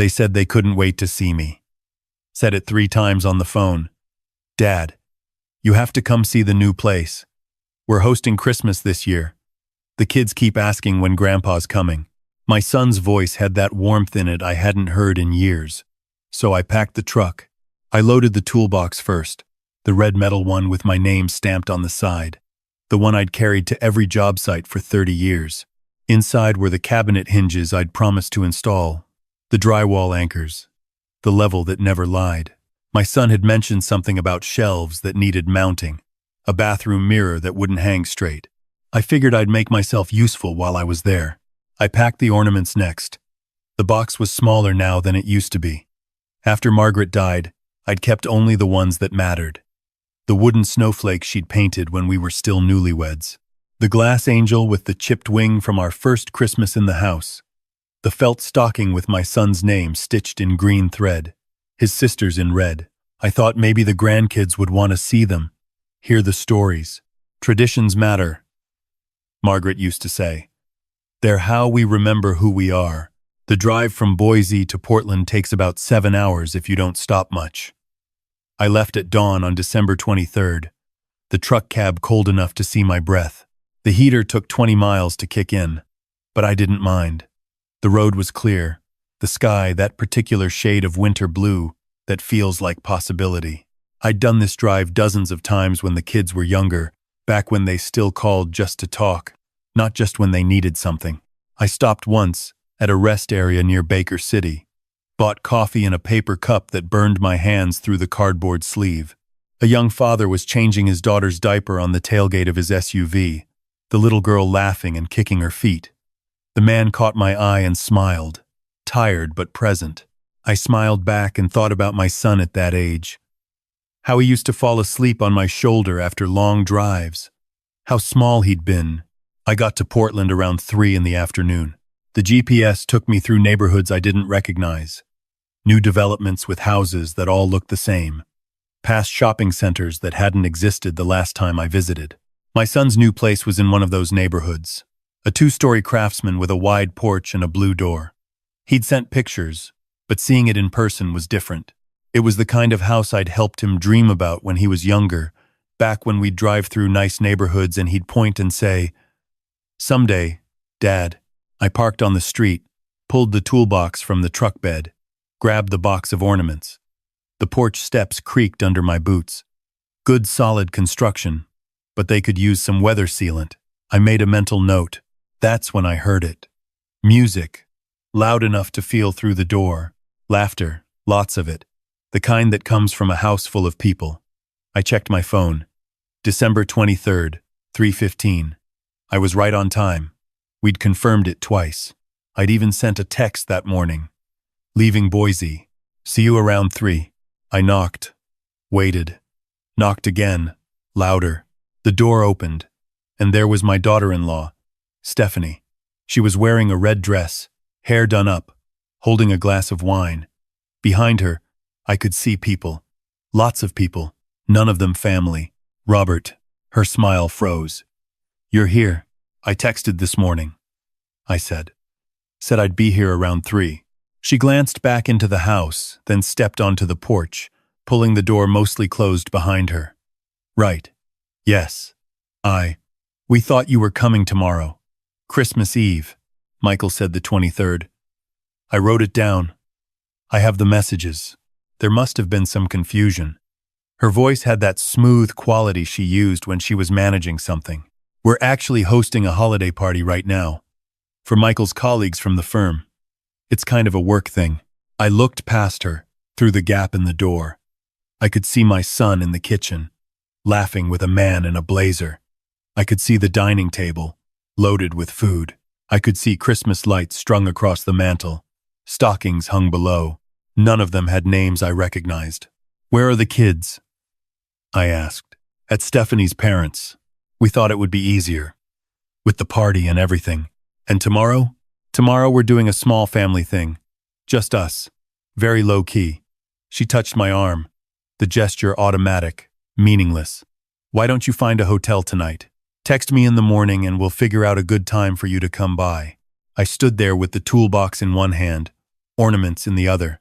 They said they couldn't wait to see me. Said it 3 times on the phone. Dad, you have to come see the new place. We're hosting Christmas this year. The kids keep asking when Grandpa's coming. My son's voice had that warmth in it I hadn't heard in years. So I packed the truck. I loaded the toolbox first, the red metal one with my name stamped on the side, the one I'd carried to every job site for 30 years. Inside were the cabinet hinges I'd promised to install, the drywall anchors, the level that never lied. My son had mentioned something about shelves that needed mounting, a bathroom mirror that wouldn't hang straight. I figured I'd make myself useful while I was there. I packed the ornaments next. The box was smaller now than it used to be. After Margaret died, I'd kept only the ones that mattered. The wooden snowflake she'd painted when we were still newlyweds. The glass angel with the chipped wing from our first Christmas in the house. The felt stocking with my son's name stitched in green thread. His sister's in red. I thought maybe the grandkids would want to see them, hear the stories. Traditions matter, Margaret used to say. They're how we remember who we are. The drive from Boise to Portland takes about 7 hours if you don't stop much. I left at dawn on December 23rd. The truck cab cold enough to see my breath. The heater took 20 miles to kick in, but I didn't mind. The road was clear. The sky, that particular shade of winter blue that feels like possibility. I'd done this drive dozens of times when the kids were younger, back when they still called just to talk, not just when they needed something. I stopped once at a rest area near Baker City, bought coffee in a paper cup that burned my hands through the cardboard sleeve. A young father was changing his daughter's diaper on the tailgate of his SUV, the little girl laughing and kicking her feet. The man caught my eye and smiled, tired but present. I smiled back and thought about my son at that age. How he used to fall asleep on my shoulder after long drives. How small he'd been. I got to Portland around 3 in the afternoon. The GPS took me through neighborhoods I didn't recognize. New developments with houses that all looked the same. Past shopping centers that hadn't existed the last time I visited. My son's new place was in one of those neighborhoods. A 2-story craftsman with a wide porch and a blue door. He'd sent pictures, but seeing it in person was different. It was the kind of house I'd helped him dream about when he was younger, back when we'd drive through nice neighborhoods and he'd point and say, "Someday, Dad." I parked on the street, pulled the toolbox from the truck bed, grabbed the box of ornaments. The porch steps creaked under my boots. Good solid construction, but they could use some weather sealant. I made a mental note. That's when I heard it. Music, loud enough to feel through the door. Laughter, lots of it. The kind that comes from a house full of people. I checked my phone. December 23rd, 3:15. I was right on time. We'd confirmed it twice. I'd even sent a text that morning. Leaving Boise. See you around 3. I knocked. Waited. Knocked again. Louder. The door opened. And there was my daughter-in-law, Stephanie. She was wearing a red dress, hair done up, holding a glass of wine. Behind her, I could see people. Lots of people. None of them family. Robert. Her smile froze. "You're here. I texted this morning," I said. Said I'd be here around 3. She glanced back into the house, then stepped onto the porch, pulling the door mostly closed behind her. "Right. Yes. We thought you were coming tomorrow. Christmas Eve," Michael said the 23rd. I wrote it down. I have the messages. There must have been some confusion. Her voice had that smooth quality she used when she was managing something. "We're actually hosting a holiday party right now. For Michael's colleagues from the firm. It's kind of a work thing." I looked past her, through the gap in the door. I could see my son in the kitchen, laughing with a man in a blazer. I could see the dining table, loaded with food. I could see Christmas lights strung across the mantel. Stockings hung below. None of them had names I recognized. "Where are the kids?" I asked. "At Stephanie's parents'. We thought it would be easier. With the party and everything. And tomorrow? Tomorrow we're doing a small family thing. Just us. Very low-key." She touched my arm. The gesture automatic, meaningless. "Why don't you find a hotel tonight? Text me in the morning and we'll figure out a good time for you to come by." I stood there with the toolbox in one hand, ornaments in the other.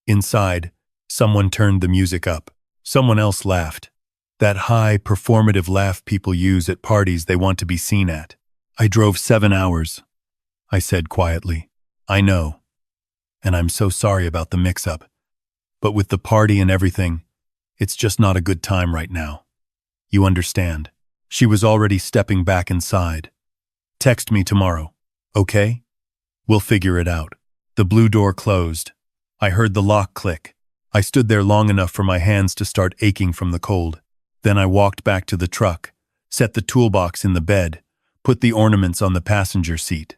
Inside, someone turned the music up. Someone else laughed. That high, performative laugh people use at parties they want to be seen at. I drove 7 hours, I said quietly. I know. And I'm so sorry about the mix-up. But with the party and everything, it's just not a good time right now. You understand. She was already stepping back inside. Text me tomorrow, okay? We'll figure it out. The blue door closed. I heard the lock click. I stood there long enough for my hands to start aching from the cold. Then I walked back to the truck, set the toolbox in the bed, put the ornaments on the passenger seat.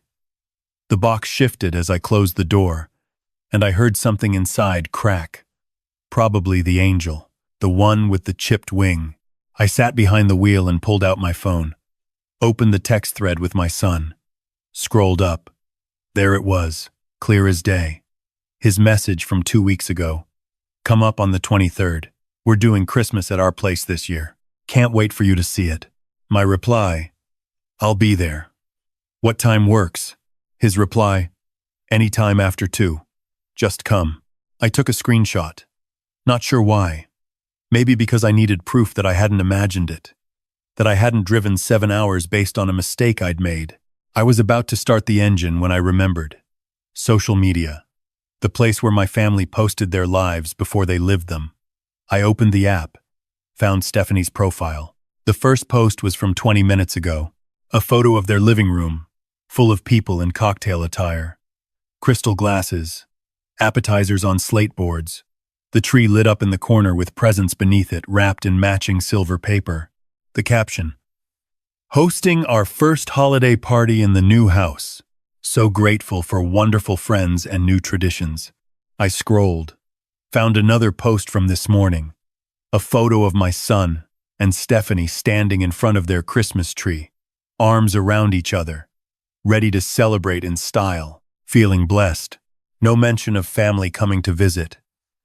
The box shifted as I closed the door, and I heard something inside crack. Probably the angel, the one with the chipped wing. I sat behind the wheel and pulled out my phone, opened the text thread with my son, scrolled up. There it was, clear as day. His message from 2 weeks ago. Come up on the 23rd. We're doing Christmas at our place this year. Can't wait for you to see it. My reply, I'll be there. What time works? His reply, anytime after 2. Just come. I took a screenshot. Not sure why. Maybe because I needed proof that I hadn't imagined it. That I hadn't driven 7 hours based on a mistake I'd made. I was about to start the engine when I remembered. Social media. The place where my family posted their lives before they lived them. I opened the app, found Stephanie's profile. The first post was from 20 minutes ago. A photo of their living room, full of people in cocktail attire. Crystal glasses, appetizers on slate boards. The tree lit up in the corner with presents beneath it wrapped in matching silver paper. The caption, hosting our first holiday party in the new house. So grateful for wonderful friends and new traditions. I scrolled, found another post from this morning. A photo of my son and Stephanie standing in front of their Christmas tree, arms around each other, ready to celebrate in style, feeling blessed. No mention of family coming to visit.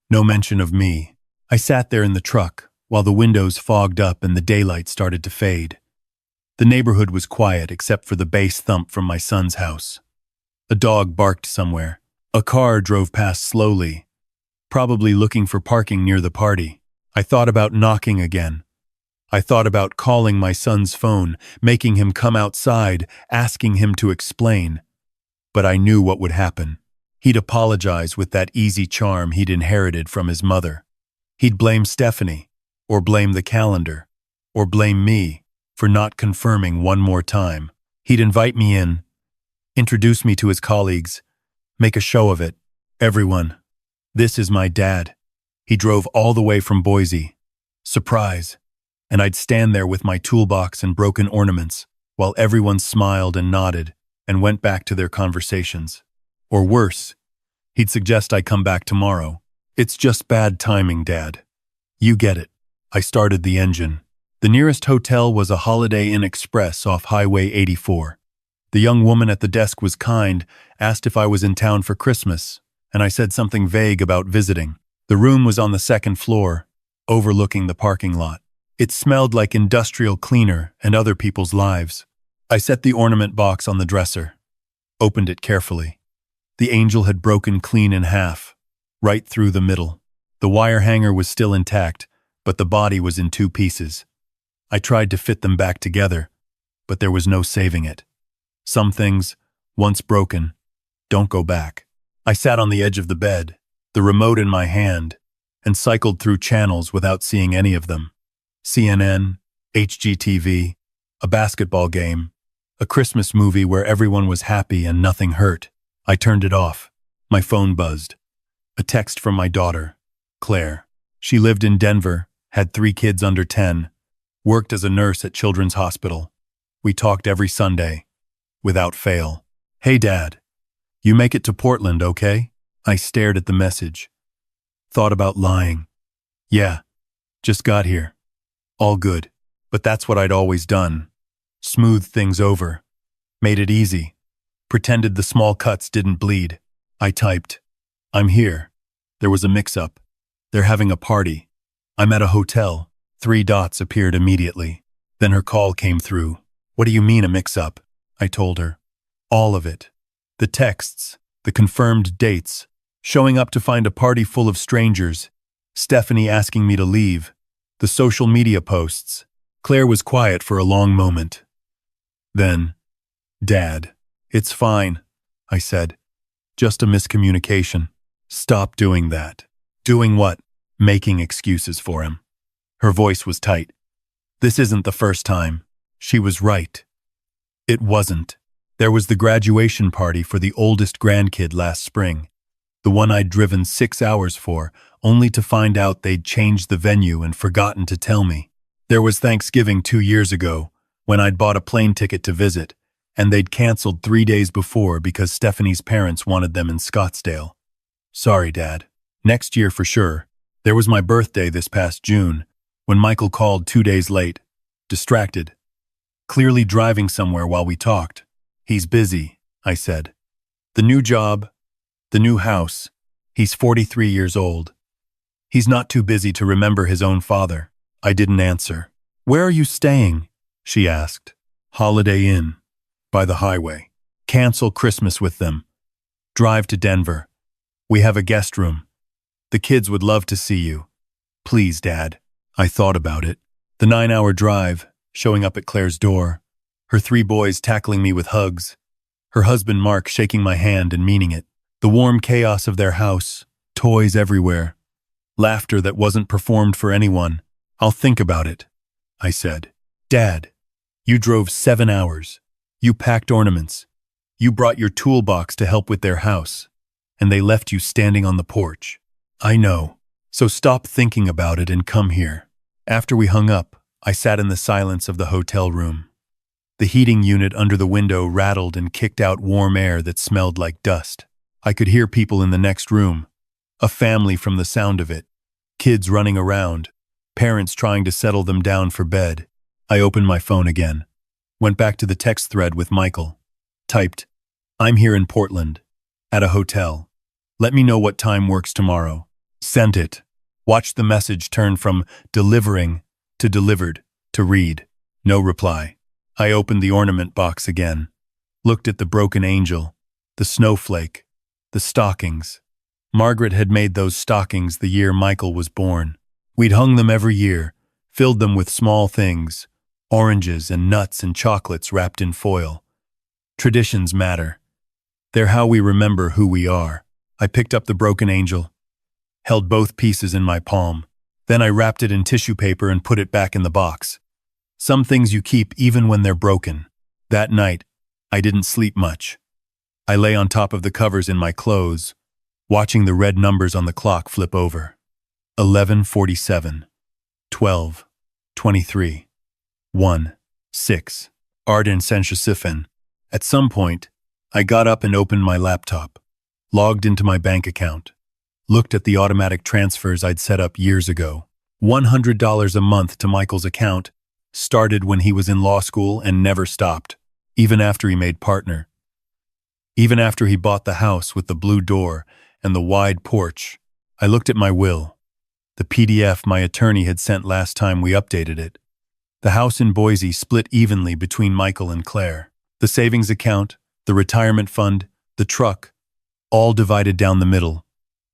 No mention of me. I sat there in the truck while the windows fogged up and the daylight started to fade. The neighborhood was quiet except for the bass thump from my son's house. A dog barked somewhere. A car drove past slowly, probably looking for parking near the party. I thought about knocking again. I thought about calling my son's phone, making him come outside, asking him to explain. But I knew what would happen. He'd apologize with that easy charm he'd inherited from his mother. He'd blame Stephanie, or blame the calendar, or blame me for not confirming one more time. He'd invite me in, introduce me to his colleagues, make a show of it. Everyone, this is my dad. He drove all the way from Boise. Surprise. And I'd stand there with my toolbox and broken ornaments, while everyone smiled and nodded and went back to their conversations. Or worse, he'd suggest I come back tomorrow. It's just bad timing, Dad. You get it. I started the engine. The nearest hotel was a Holiday Inn Express off Highway 84. The young woman at the desk was kind, asked if I was in town for Christmas, and I said something vague about visiting. The room was on the 2nd floor, overlooking the parking lot. It smelled like industrial cleaner and other people's lives. I set the ornament box on the dresser, opened it carefully. The angel had broken clean in half, right through the middle. The wire hanger was still intact, but the body was in 2 pieces. I tried to fit them back together, but there was no saving it. Some things, once broken, don't go back. I sat on the edge of the bed, the remote in my hand, and cycled through channels without seeing any of them. CNN, HGTV, a basketball game, a Christmas movie where everyone was happy and nothing hurt. I turned it off. My phone buzzed. A text from my daughter, Claire. She lived in Denver, had 3 kids under 10, worked as a nurse at Children's Hospital. We talked every Sunday, without fail. Hey, Dad, you make it to Portland, okay? I stared at the message. Thought about lying. Yeah, just got here. All good. But that's what I'd always done. Smoothed things over. Made it easy. Pretended the small cuts didn't bleed. I typed, I'm here. There was a mix-up. They're having a party. I'm at a hotel. 3 dots appeared immediately. Then her call came through. What do you mean a mix-up? I told her. All of it. The texts, the confirmed dates, Showing up to find a party full of strangers, Stephanie asking me to leave, the social media posts. Claire was quiet for a long moment. Then, "Dad, it's fine," I said. "Just a miscommunication." "Stop doing that." "Doing what?" "Making excuses for him." Her voice was tight. This isn't the first time. She was right. It wasn't. There was the graduation party for the oldest grandkid last spring, the one I'd driven 6 hours for, only to find out they'd changed the venue and forgotten to tell me. There was Thanksgiving 2 years ago, when I'd bought a plane ticket to visit, and they'd canceled 3 days before because Stephanie's parents wanted them in Scottsdale. "Sorry, Dad. Next year for sure." There was my birthday this past June, when Michael called 2 days late, distracted, clearly driving somewhere while we talked. "He's busy," I said. "The new job, the new house. He's 43 years old. He's not too busy to remember his own father." I didn't answer. "Where are you staying?" she asked. "Holiday Inn, by the highway." "Cancel Christmas with them. Drive to Denver. We have a guest room. The kids would love to see you. Please, Dad." I thought about it. The 9-hour drive, showing up at Claire's door, her 3 boys tackling me with hugs, her husband Mark shaking my hand and meaning it, the warm chaos of their house, toys everywhere, laughter that wasn't performed for anyone. "I'll think about it," I said. "Dad, you drove 7 hours. You packed ornaments. You brought your toolbox to help with their house, and they left you standing on the porch." "I know. So stop thinking about it and come here." After we hung up, I sat in the silence of the hotel room. The heating unit under the window rattled and kicked out warm air that smelled like dust. I could hear people in the next room, a family from the sound of it, kids running around, parents trying to settle them down for bed. I opened my phone again, went back to the text thread with Michael, typed, "I'm here in Portland, at a hotel. Let me know what time works tomorrow." Sent it. Watched the message turn from delivering to delivered to read. No reply. I opened the ornament box again, looked at the broken angel, the snowflake, the stockings. Margaret had made those stockings the year Michael was born. We'd hung them every year, filled them with small things, oranges and nuts and chocolates wrapped in foil. Traditions matter. They're how we remember who we are. I picked up the broken angel, held both pieces in my palm. Then I wrapped it in tissue paper and put it back in the box. Some things you keep even when they're broken. That night, I didn't sleep much. I lay on top of the covers in my clothes, watching the red numbers on the clock flip over. 11:47, 12, 23, 1, 6. Arden Senshasifen. At some point, I got up and opened my laptop, logged into my bank account, looked at the automatic transfers I'd set up years ago. $100 a month to Michael's account, started when he was in law school and never stopped, even after he made partner. Even after he bought the house with the blue door and the wide porch. I looked at my will, the PDF my attorney had sent last time we updated it. The house in Boise split evenly between Michael and Claire. The savings account, the retirement fund, the truck, all divided down the middle,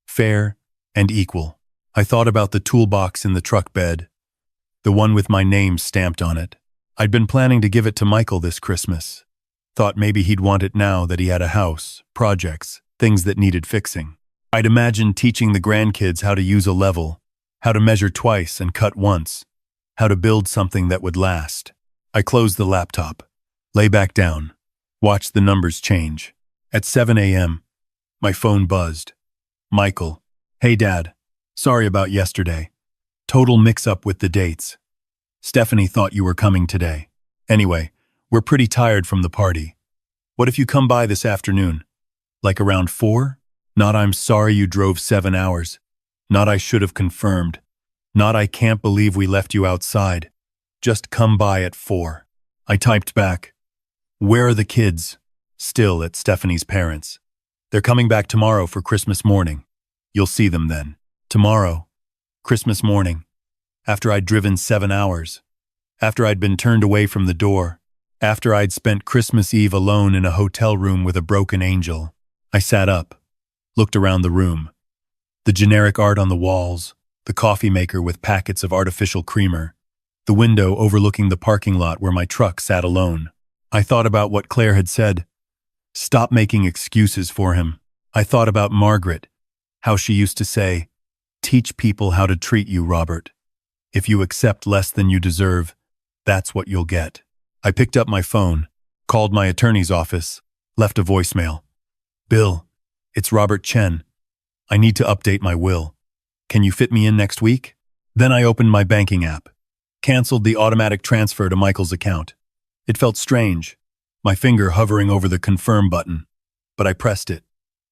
fair and equal. I thought about the toolbox in the truck bed, the one with my name stamped on it. I'd been planning to give it to Michael this Christmas. Thought maybe he'd want it now that he had a house, projects, things that needed fixing. I'd imagined teaching the grandkids how to use a level, how to measure twice and cut once, how to build something that would last. I closed the laptop, lay back down, watched the numbers change. At 7 a.m., my phone buzzed. Michael, "Hey Dad, sorry about yesterday. Total mix-up with the dates. Stephanie thought you were coming today. Anyway, we're pretty tired from the party. What if you come by this afternoon? Like around 4? Not I'm sorry you drove 7 hours. Not I should have confirmed. Not I can't believe we left you outside. Just come by at 4. I typed back, "Where are the kids?" Still at Stephanie's parents'. "They're coming back tomorrow for Christmas morning. You'll see them then." Tomorrow, Christmas morning, after I'd driven 7 hours, after I'd been turned away from the door, after I'd spent Christmas Eve alone in a hotel room with a broken angel, I sat up, looked around the room. The generic art on the walls, the coffee maker with packets of artificial creamer, the window overlooking the parking lot where my truck sat alone. I thought about what Claire had said. Stop making excuses for him. I thought about Margaret, how she used to say, teach people how to treat you, Robert. If you accept less than you deserve, that's what you'll get. I picked up my phone, called my attorney's office, left a voicemail. Bill, it's Robert Chen. I need to update my will. Can you fit me in next week? Then I opened my banking app, canceled the automatic transfer to Michael's account. It felt strange, my finger hovering over the confirm button, but I pressed it,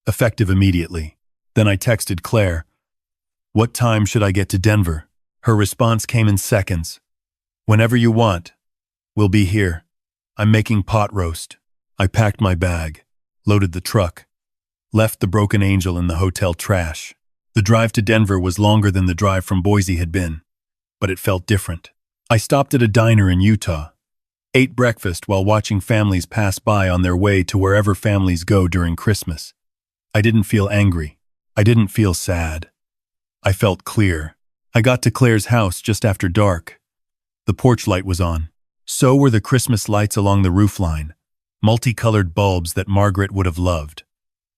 effective immediately. Then I texted Claire, what time should I get to Denver? Her response came in seconds. Whenever you want. We'll be here. I'm making pot roast. I packed my bag, loaded the truck, left the broken angel in the hotel trash. The drive to Denver was longer than the drive from Boise had been, but it felt different. I stopped at a diner in Utah, ate breakfast while watching families pass by on their way to wherever families go during Christmas. I didn't feel angry. I didn't feel sad. I felt clear. I got to Claire's house just after dark. The porch light was on. So were the Christmas lights along the roofline, multicolored bulbs that Margaret would have loved.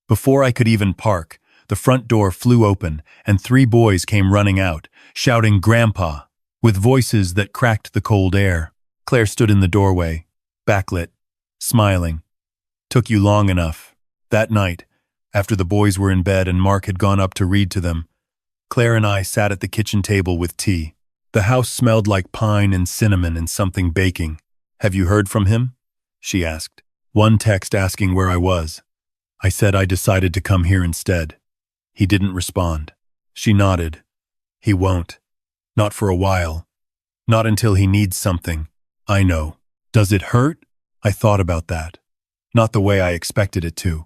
Before I could even park, the front door flew open and 3 boys came running out, shouting "Grandpa," with voices that cracked the cold air. Claire stood in the doorway, backlit, smiling. Took you long enough. That night, after the boys were in bed and Mark had gone up to read to them, Claire and I sat at the kitchen table with tea. The house smelled like pine and cinnamon and something baking. Have you heard from him? She asked. One text asking where I was. I said I decided to come here instead. He didn't respond. She nodded. He won't. Not for a while. Not until he needs something. I know. Does it hurt? I thought about that. Not the way I expected it to.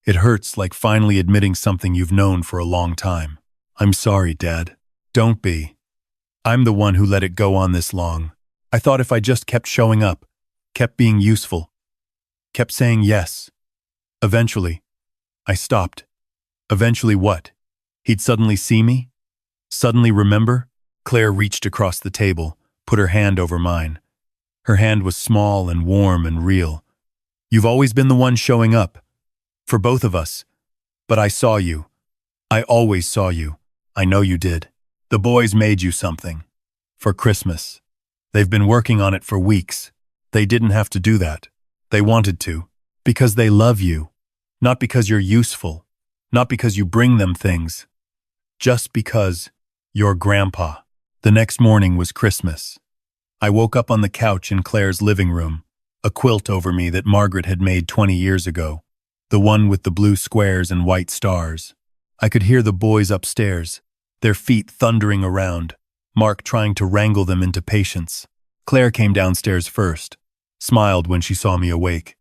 It hurts like finally admitting something you've known for a long time. I'm sorry, Dad. Don't be. I'm the one who let it go on this long. I thought if I just kept showing up, kept being useful, kept saying yes. Eventually, I stopped. Eventually what? He'd suddenly see me? Suddenly remember? Claire reached across the table, put her hand over mine. Her hand was small and warm and real. You've always been the one showing up. For both of us. But I saw you. I always saw you. I know you did. The boys made you something. For Christmas. They've been working on it for weeks. They didn't have to do that. They wanted to. Because they love you. Not because you're useful. Not because you bring them things. Just because you're Grandpa. The next morning was Christmas. I woke up on the couch in Claire's living room, a quilt over me that Margaret had made 20 years ago, the one with the blue squares and white stars. I could hear the boys upstairs, their feet thundering around, Mark trying to wrangle them into patience. Claire came downstairs first, smiled when she saw me awake.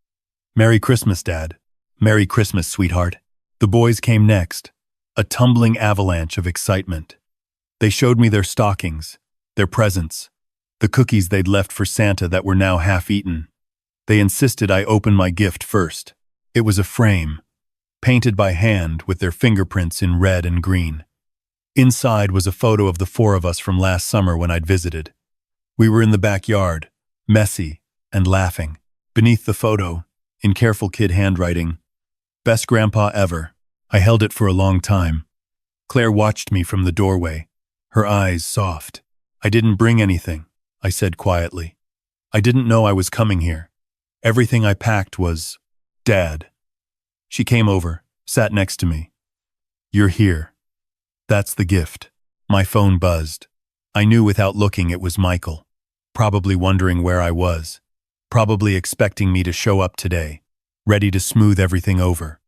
Merry Christmas, Dad. Merry Christmas, sweetheart. The boys came next, a tumbling avalanche of excitement. They showed me their stockings, their presents, the cookies they'd left for Santa that were now half-eaten. They insisted I open my gift first. It was a frame, painted by hand with their fingerprints in red and green. Inside was a photo of the 4 of us from last summer when I'd visited. We were in the backyard, messy and laughing. Beneath the photo, in careful kid handwriting, "Best Grandpa ever." I held it for a long time. Claire watched me from the doorway, her eyes soft. "I didn't bring anything," I said quietly. "I didn't know I was coming here. Everything I packed was Dad." She came over, sat next to me. "You're here. That's the gift." My phone buzzed. I knew without looking it was Michael, probably wondering where I was, probably expecting me to show up today, ready to smooth everything over,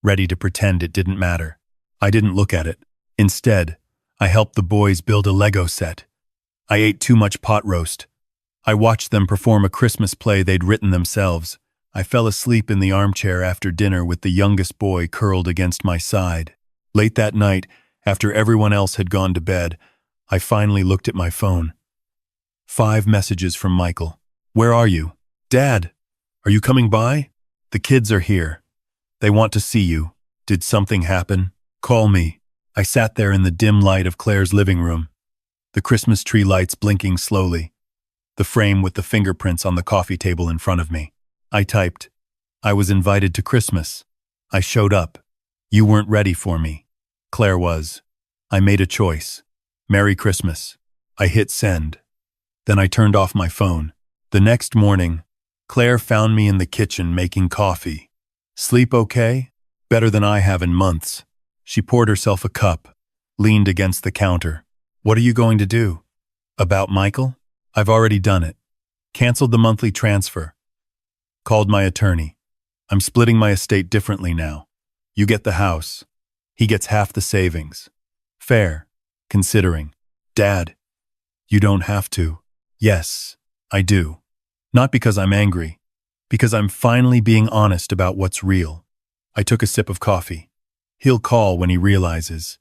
ready to pretend it didn't matter. I didn't look at it. Instead, I helped the boys build a Lego set. I ate too much pot roast. I watched them perform a Christmas play they'd written themselves. I fell asleep in the armchair after dinner with the youngest boy curled against my side. Late that night, after everyone else had gone to bed, I finally looked at my phone. 5 messages from Michael. "Where are you? Dad, are you coming by? The kids are here. They want to see you. Did something happen? Call me. I sat there in the dim light of Claire's living room, the Christmas tree lights blinking slowly, the frame with the fingerprints on the coffee table in front of me. I typed, I was invited to Christmas. I showed up. You weren't ready for me. Claire was. I made a choice. Merry Christmas. I hit send. Then I turned off my phone. The next morning, Claire found me in the kitchen making coffee. Sleep okay? Better than I have in months. She poured herself a cup, leaned against the counter. What are you going to do? About Michael? I've already done it. Canceled the monthly transfer. Called my attorney. I'm splitting my estate differently now. You get the house. He gets half the savings. Fair, considering. Dad, you don't have to. Yes, I do. Not because I'm angry, because I'm finally being honest about what's real. I took a sip of coffee. He'll call when he realizes.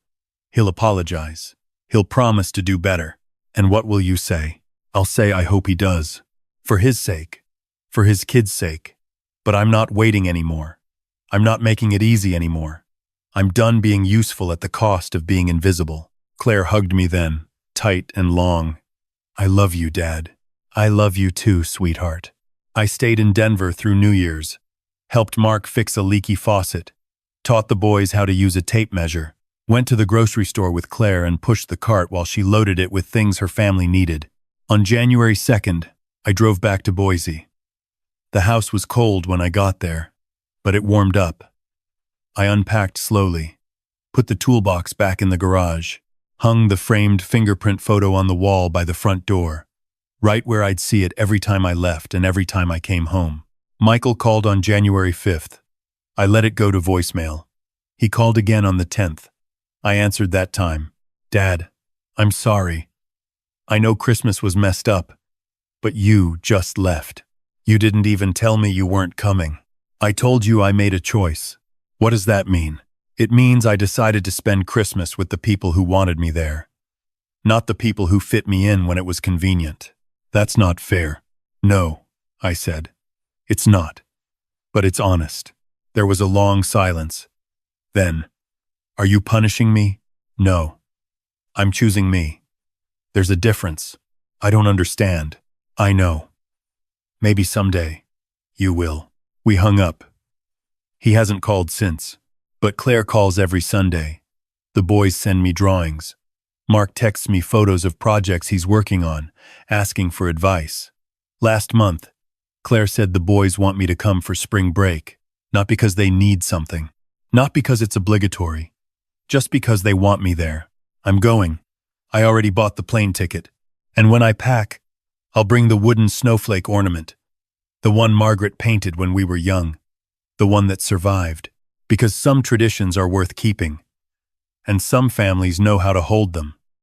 He'll apologize. He'll promise to do better. And what will you say? I'll say I hope he does. For his sake. For his kids' sake. But I'm not waiting anymore. I'm not making it easy anymore. I'm done being useful at the cost of being invisible. Claire hugged me then, tight and long. I love you, Dad. I love you too, sweetheart. I stayed in Denver through New Year's, helped Mark fix a leaky faucet, taught the boys how to use a tape measure, went to the grocery store with Claire and pushed the cart while she loaded it with things her family needed. On January 2nd, I drove back to Boise. The house was cold when I got there, but it warmed up. I unpacked slowly, put the toolbox back in the garage, hung the framed fingerprint photo on the wall by the front door, right where I'd see it every time I left and every time I came home. Michael called on January 5th. I let it go to voicemail. He called again on the 10th. I answered that time. Dad, I'm sorry. I know Christmas was messed up, but you just left. You didn't even tell me you weren't coming. I told you I made a choice. What does that mean? It means I decided to spend Christmas with the people who wanted me there, not the people who fit me in when it was convenient. That's not fair. No, I said. It's not. But it's honest. There was a long silence. Then, are you punishing me? No. I'm choosing me. There's a difference. I don't understand. I know. Maybe someday. You will. We hung up. He hasn't called since. But Claire calls every Sunday. The boys send me drawings. Mark texts me photos of projects he's working on, asking for advice. Last month, Claire said the boys want me to come for spring break, not because they need something, not because it's obligatory, just because they want me there. I'm going. I already bought the plane ticket. And when I pack, I'll bring the wooden snowflake ornament, the one Margaret painted when we were young, the one that survived. Because some traditions are worth keeping, and some families know how to hold them.